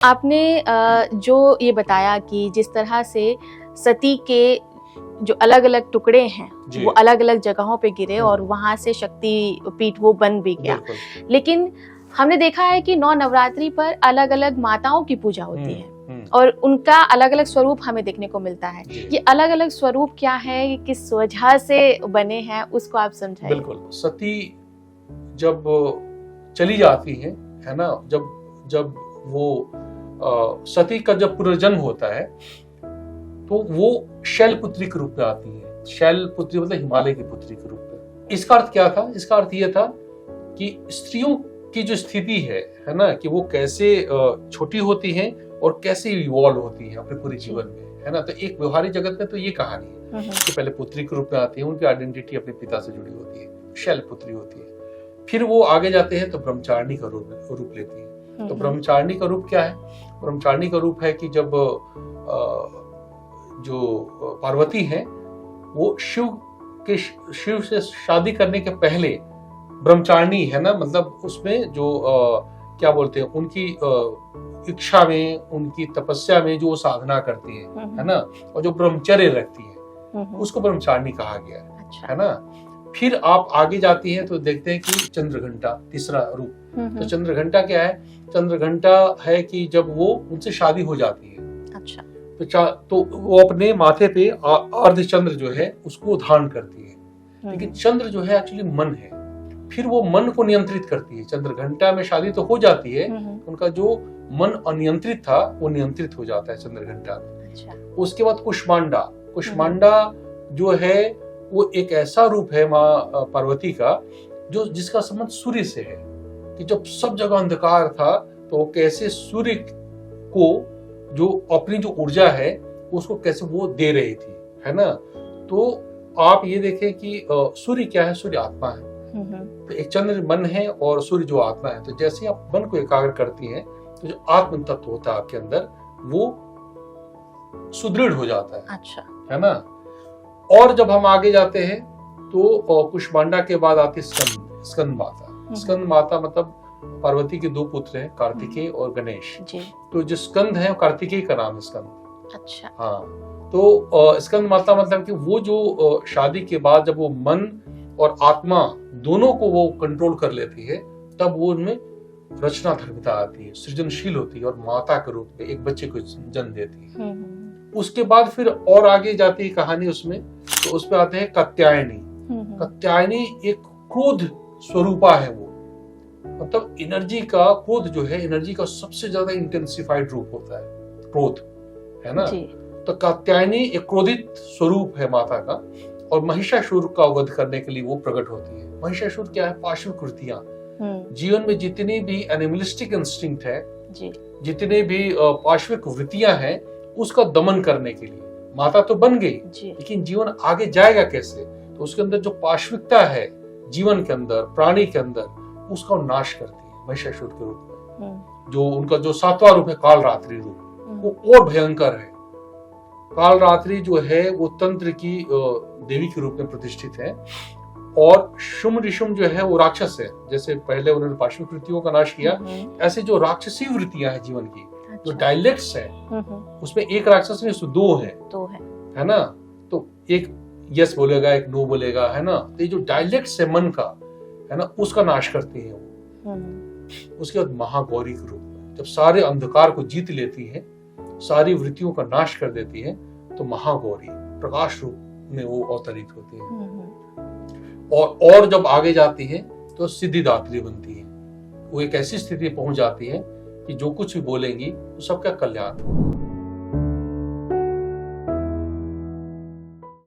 आपने जो ये बताया कि जिस तरह से सती के जो अलग अलग टुकड़े हैं वो अलग अलग जगहों पे गिरे और वहां से शक्ति पीठ वो बन भी गया, लेकिन हमने देखा है कि 9 नवरात्रि पर अलग अलग माताओं की पूजा होती है और उनका अलग अलग स्वरूप हमें देखने को मिलता है। ये अलग अलग स्वरूप क्या है, किस वजह से बने हैं, उसको आप समझाइए। बिल्कुल, सती जब चली जाती है ना, जब वो सती का जब पुनर्जन्म होता है तो वो शैलपुत्री के रूप में आती है। शैलपुत्री मतलब हिमालय की पुत्री के रूप में। इसका अर्थ क्या था? इसका अर्थ ये था कि स्त्रियों की जो स्थिति है ना, कि वो कैसे छोटी होती हैं और कैसे इवॉल्व होती हैं अपने पूरे जीवन में, है ना। तो एक व्यवहारिक जगत में तो ये कहानी है कि पहले पुत्री के रूप में आती है, उनकी आइडेंटिटी अपने पिता से जुड़ी होती है, शैलपुत्री होती है। फिर वो आगे जाते हैं तो ब्रह्मचारिणी का रूप लेती है। तो ब्रह्मचारिणी का रूप क्या है? ब्रह्मचारिणी का रूप है कि जब जो पार्वती है वो शिव से शादी करने के पहले ब्रह्मचारिणी है ना, मतलब उसमें जो क्या बोलते हैं, उनकी इच्छा में, उनकी तपस्या में जो साधना करती है ना, और जो ब्रह्मचर्य रखती है उसको ब्रह्मचारिणी कहा गया है ना। फिर आप आगे जाती हैं तो देखते हैं कि चंद्रघंटा तीसरा रूप। तो चंद्रघंटा क्या है? चंद्रघंटा है कि जब वो उनसे शादी हो जाती है, अच्छा, तो वो अपने माथे पे अर्धचंद्र जो है उसको धारण करती है। लेकिन चंद्र जो है एक्चुअली मन है, फिर वो मन को नियंत्रित करती है। चंद्रघंटा में शादी तो हो जाती है, उनका जो मन अनियंत्रित था वो नियंत्रित हो जाता है चंद्रघंटा में। अच्छा। उसके बाद कुष्मांडा जो है वो एक ऐसा रूप है माँ पार्वती का जो जिसका संबंध सूर्य से है, कि जब सब जगह अंधकार था तो वो कैसे सूर्य को जो अपनी जो ऊर्जा है उसको कैसे वो दे रही थी, है ना। तो आप ये देखें कि सूर्य क्या है? सूर्य आत्मा है। तो एक चंद्र मन है और सूर्य जो आत्मा है। तो जैसे आप मन को एकाग्र करती हैं तो जो आत्म तत्व होता है आपके अंदर वो सुदृढ़ हो जाता है। अच्छा, है ना। और जब हम आगे जाते हैं तो कुष्मांडा के बाद आती स्कंद माता। स्कंद माता मतलब पार्वती के 2 पुत्र हैं, कार्तिकेय और गणेश। तो जो स्कंद है कार्तिकेय का नाम है स्कंद। अच्छा। हाँ, तो स्कंद माता मतलब कि वो जो शादी के बाद जब वो मन और आत्मा दोनों को वो कंट्रोल कर लेती है, तब वो उनमें रचना धर्मिता आती है, सृजनशील होती है और माता के रूप में एक बच्चे को जन्म देती है। उसके बाद फिर और आगे जाती है कहानी उसमें, तो उसमें आते हैं कात्यायनी। कात्यायनी एक क्रोध स्वरूपा है, वो मतलब एनर्जी का, क्रोध जो है एनर्जी का सबसे ज्यादा इंटेंसिफाइड रूप होता है, क्रोध, है ना। तो कात्यायनी एक क्रोधित स्वरूप है माता का, और महिषासुर का वध करने के लिए वो प्रकट होती है। महिषासुर क्या है? पाशविक वृत्तियां। जीवन में जितनी भी एनिमलिस्टिक इंस्टिंक्ट है, जितने भी पाशविक वृत्तियां हैं, उसका दमन करने के लिए माता तो बन गई, लेकिन जीवन आगे जाएगा कैसे? तो उसके अंदर जो पाशविकता है जीवन के अंदर, प्राणी के अंदर, उसका नाश करती है महिषासुर के रूप में। जो उनका जो 7वां रूप है कालरात्रि रूप, वो और भयंकर है। कालरात्रि जो है वो तंत्र की देवी के रूप में प्रतिष्ठित है, और शुम ऋषुम जो है वो राक्षस है। जैसे पहले उन्होंने पाशविक वृत्तियों का नाश किया, ऐसे जो राक्षसी वृत्तियां हैं जीवन की, जो डायलेक्ट्स है, उसमें एक राक्षस नहीं, उसमें 2 है ना। तो एक यस बोलेगा, एक नो बोलेगा, है ना। तो ये जो डायलेक्ट्स है मन का, है ना, उसका नाश करती है वो। उसके बाद महागौरी के रूप में जब सारे अंधकार को जीत लेती है, सारी वृत्तियों का नाश कर देती है, तो महागौरी प्रकाश रूप में वो अवतरित होती है। और जब आगे जाती है तो सिद्धिदात्री बनती है। वो एक ऐसी स्थिति पहुंच जाती है कि जो कुछ भी बोलेंगी तो सबका कल्याण हो।